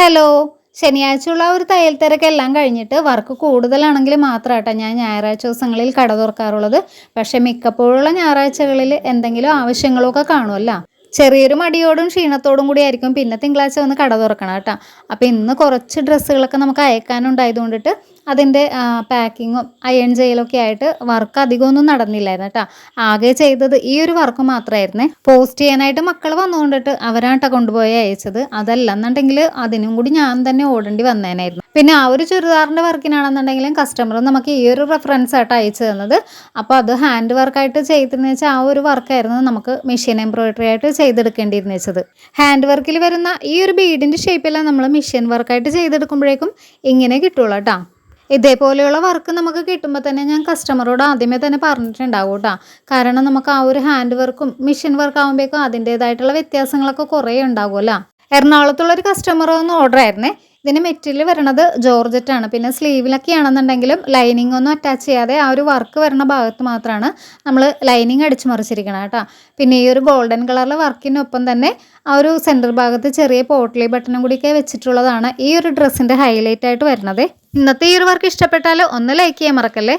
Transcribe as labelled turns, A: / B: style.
A: Hello. ശനിയാഴ്ചയുള്ള ഒരു തയ്യൽ തിരക്കെല്ലാം കഴിഞ്ഞിട്ട് വർക്ക് കൂടുതലാണെങ്കിൽ മാത്രമാട്ടോ ഞാൻ ഞായറാഴ്ച ദിവസങ്ങളിൽ കട തുറക്കാറുള്ളത്. പക്ഷേ മിക്കപ്പോഴുള്ള ഞായറാഴ്ചകളിൽ എന്തെങ്കിലും ആവശ്യങ്ങളൊക്കെ കാണുമല്ലോ. ചെറിയൊരു മടിയോടും ക്ഷീണത്തോടും കൂടി ആയിരിക്കും പിന്നെ തിങ്കളാഴ്ച വന്ന് കട തുറക്കണം കേട്ടോ. അപ്പോൾ ഇന്ന് കുറച്ച് ഡ്രസ്സുകളൊക്കെ നമുക്ക് അയക്കാനുണ്ടായത് കൊണ്ടിട്ട് അതിൻ്റെ പാക്കിങ്ങും അയൺ ചെയ്യലൊക്കെ ആയിട്ട് വർക്ക് അധികമൊന്നും നടന്നില്ലായിരുന്നു കേട്ടോ. ആകെ ചെയ്തത് ഈ ഒരു വർക്ക് മാത്രമായിരുന്നേ. പോസ്റ്റ് ചെയ്യാനായിട്ട് മക്കൾ വന്നുകൊണ്ടിട്ട് അവരാട്ടോ കൊണ്ടുപോയി അയച്ചത്. അതല്ലെന്നുണ്ടെങ്കിൽ അതിനും കൂടി ഞാൻ തന്നെ ഓടേണ്ടി വന്നേനായിരുന്നു. പിന്നെ ആ ഒരു ചുരിദാറിൻ്റെ വർക്കിനാണെന്നുണ്ടെങ്കിലും കസ്റ്റമർ നമുക്ക് ഈ ഒരു റെഫറൻസ് ആയിട്ട് അയച്ചു തന്നത്. അപ്പോൾ അത് ഹാൻഡ് വർക്കായിട്ട് ചെയ്തെന്ന് വെച്ചാൽ ആ ഒരു വർക്കായിരുന്നു നമുക്ക് മെഷീൻ എംബ്രോയിഡറി ആയിട്ട് ചെയ്തെടുക്കേണ്ടിയിരുന്നു വെച്ചത്. ഹാൻഡ് വർക്കിൽ വരുന്ന ഈ ഒരു ബീഡിൻ്റെ ഷേപ്പെല്ലാം നമ്മൾ മെഷീൻ വർക്കായിട്ട് ചെയ്തെടുക്കുമ്പോഴേക്കും ഇങ്ങനെ കിട്ടുള്ളൂ കേട്ടോ. ഇതേപോലെയുള്ള വർക്ക് നമുക്ക് കിട്ടുമ്പോൾ തന്നെ ഞാൻ കസ്റ്റമറോട് ആദ്യമേ തന്നെ പറഞ്ഞിട്ടുണ്ടാവും കേട്ടോ. കാരണം നമുക്ക് ആ ഒരു ഹാൻഡ് വർക്കും മെഷീൻ വർക്ക് ആകുമ്പോഴേക്കും അതിൻ്റേതായിട്ടുള്ള വ്യത്യാസങ്ങളൊക്കെ കുറേ ഉണ്ടാകുമല്ലോ. എറണാകുളത്തുള്ളൊരു കസ്റ്റമർ ഒന്ന് ഓർഡർ ആയിരുന്നേ. ഇതിന് മെറ്റീരിയൽ വരണത് ജോർജറ്റാണ്. പിന്നെ സ്ലീവിലൊക്കെ ആണെന്നുണ്ടെങ്കിലും ലൈനിങ് ഒന്നും അറ്റാച്ച് ചെയ്യാതെ ആ ഒരു വർക്ക് വരുന്ന ഭാഗത്ത് മാത്രമാണ് നമ്മൾ ലൈനിങ് അടിച്ചു മറിച്ചിരിക്കണം കേട്ടോ. പിന്നെ ഈ ഒരു ഗോൾഡൻ കളറിലെ വർക്കിനൊപ്പം തന്നെ ആ ഒരു സെൻറ്റർ ഭാഗത്ത് ചെറിയ പോട്ട്ലി ബട്ടണും കൂടിയൊക്കെ വെച്ചിട്ടുള്ളതാണ് ഈ ഒരു ഡ്രസ്സിൻ്റെ ഹൈലൈറ്റ് ആയിട്ട് വരുന്നത്. ഇന്നത്തെ ഈ ഒരു വർക്ക് ഇഷ്ടപ്പെട്ടാൽ ഒന്ന് ലൈക്ക് ചെയ്യാൻ മറക്കല്ലേ.